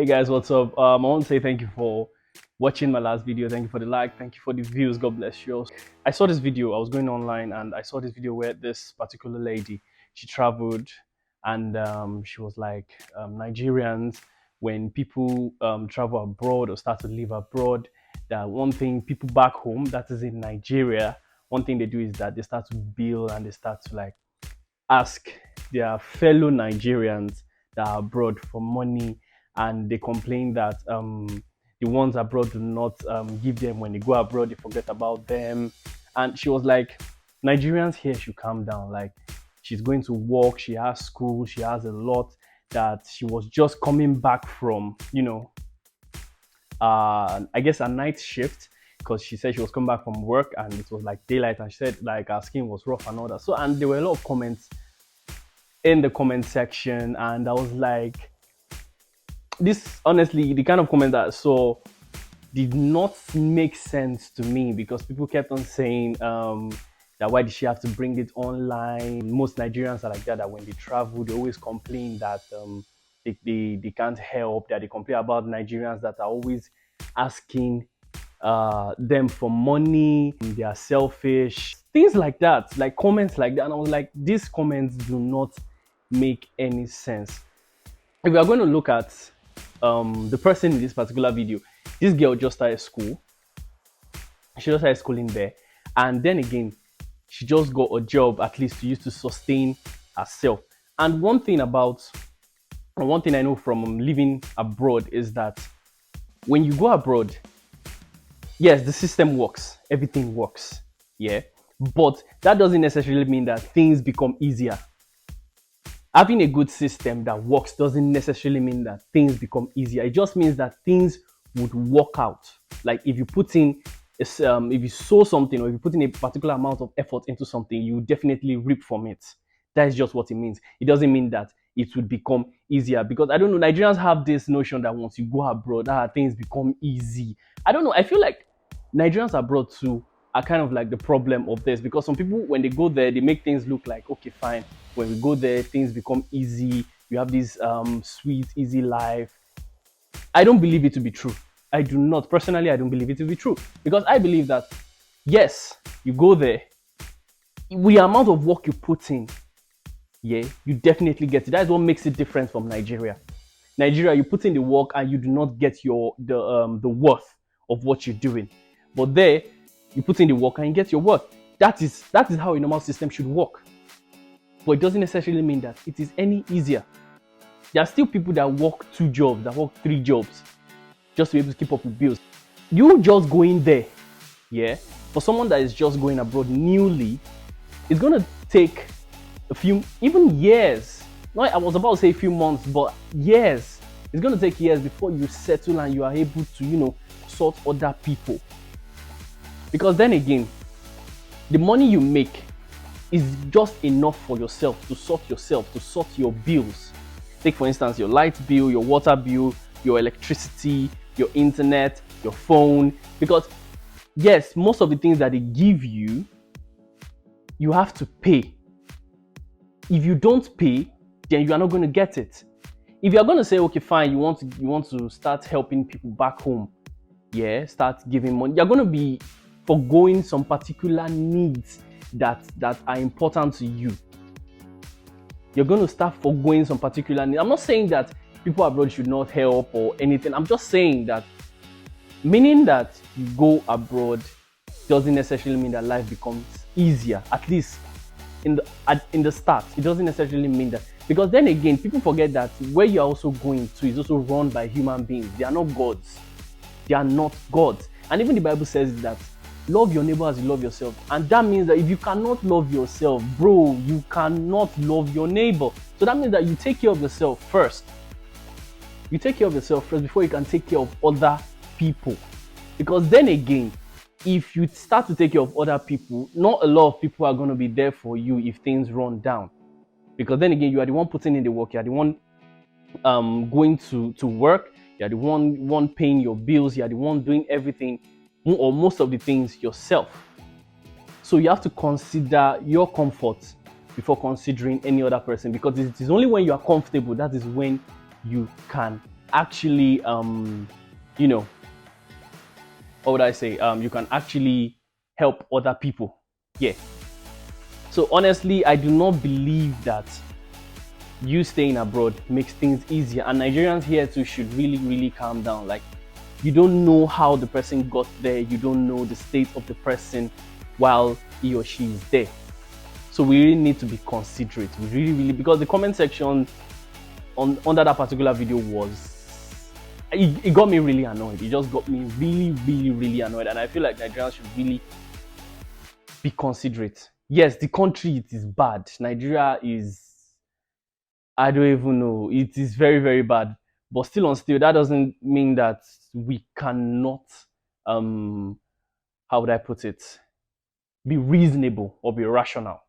Guys, what's up? I want to say thank you for watching my last video. Thank you for the like, thank you for the views. God bless you. I saw this video. I was going online and I saw this video where this particular lady, she traveled, and she was like, Nigerians, when people travel abroad or start to live abroad, that one thing people back home, that is in Nigeria, one thing they do is that they start to bill and they start to like ask their fellow Nigerians that are abroad for money, and they complain that the ones abroad do not give them. When they go abroad, they forget about them. And she was like, Nigerians here should calm down. Like, she's going to work, she has school, she has a lot, that she was just coming back from, I guess a night shift, because she said she was coming back from work and it was like daylight, and she said like her skin was rough and all that. So, and there were a lot of comments in the comment section, and I was like, this honestly, the kind of comment that I saw did not make sense to me, because people kept on saying that why did she have to bring it online. Most Nigerians are like that, that when they travel they always complain that they can't help, that they complain about Nigerians that are always asking them for money, they are selfish, things like that, like comments like that. And I was like, these comments do not make any sense. If we are going to look at the person in this particular video, this girl just started school. She just started schooling there, and then again, she just got a job, at least to use to sustain herself. And one thing I know from living abroad is that when you go abroad, yes, the system works, everything works, yeah, but that doesn't necessarily mean that things become easier. Having a good system that works doesn't necessarily mean that things become easier. It just means that things would work out. Like if you put in, if you sow something, or if you put in a particular amount of effort into something, you definitely reap from it. That is just what it means. It doesn't mean that it would become easier, because I don't know, Nigerians have this notion that once you go abroad, things become easy. I don't know. I feel like Nigerians abroad too are kind of like the problem of this, because some people, when they go there, they make things look like, okay, fine, when we go there things become easy, you have this sweet easy life. I don't believe it to be true. I do not personally, I don't believe it to be true, because I believe that yes, you go there, with the amount of work you put in, yeah, you definitely get it. That's what makes it different from Nigeria. Nigeria, you put in the work and you do not get the worth of what you're doing. But there, you put in the work and you get your worth. That is how a normal system should work. But it doesn't necessarily mean that it is any easier. There are still people that work 2 jobs, that work 3 jobs, just to be able to keep up with bills. You just going there, yeah, for someone that is just going abroad newly, it's going to take a few, even years. Not, I was about to say a few months, but years. It's going to take years before you settle and you are able to, sort other people. Because then again, the money you make is just enough for yourself, to sort your bills. Take for instance your light bill, your water bill, your electricity, your internet, your phone. Because yes, most of the things that they give you, you have to pay. If you don't pay, then you are not going to get it. If you are going to say, okay, fine, you want to start helping people back home, yeah, start giving money, you're going to be forgoing some particular needs that are important to you. You're going to start forgoing some particular needs. I'm not saying that people abroad should not help or anything. I'm just saying that, meaning that you go abroad doesn't necessarily mean that life becomes easier. At least in the start, it doesn't necessarily mean that. Because then again, people forget that where you're also going to is also run by human beings. They are not gods. They are not gods. And even the Bible says that love your neighbor as you love yourself. And that means that if you cannot love yourself, bro, you cannot love your neighbor. So that means that you take care of yourself first. You take care of yourself first before you can take care of other people. Because then again, if you start to take care of other people, not a lot of people are going to be there for you if things run down. Because then again, you are the one putting in the work, you are the one going to work, you are the one paying your bills, you are the one doing everything, or most of the things yourself. So you have to consider your comfort before considering any other person, because it is only when you are comfortable that is when you can actually, you know, what would I say? You can actually help other people. Yeah. So honestly, I do not believe that you staying abroad makes things easier. And Nigerians here too should really, really calm down. Like, you don't know how the person got there. You don't know the state of the person while he or she is there. So we really need to be considerate. We really, really, because the comment section under that particular video was, it got me really annoyed. It just got me really, really, really annoyed. And I feel like Nigerians should really be considerate. Yes, the country, it is bad. Nigeria is, I don't even know. It is very, very bad. But still on still, that doesn't mean that we cannot, how would I put it, be reasonable or be rational.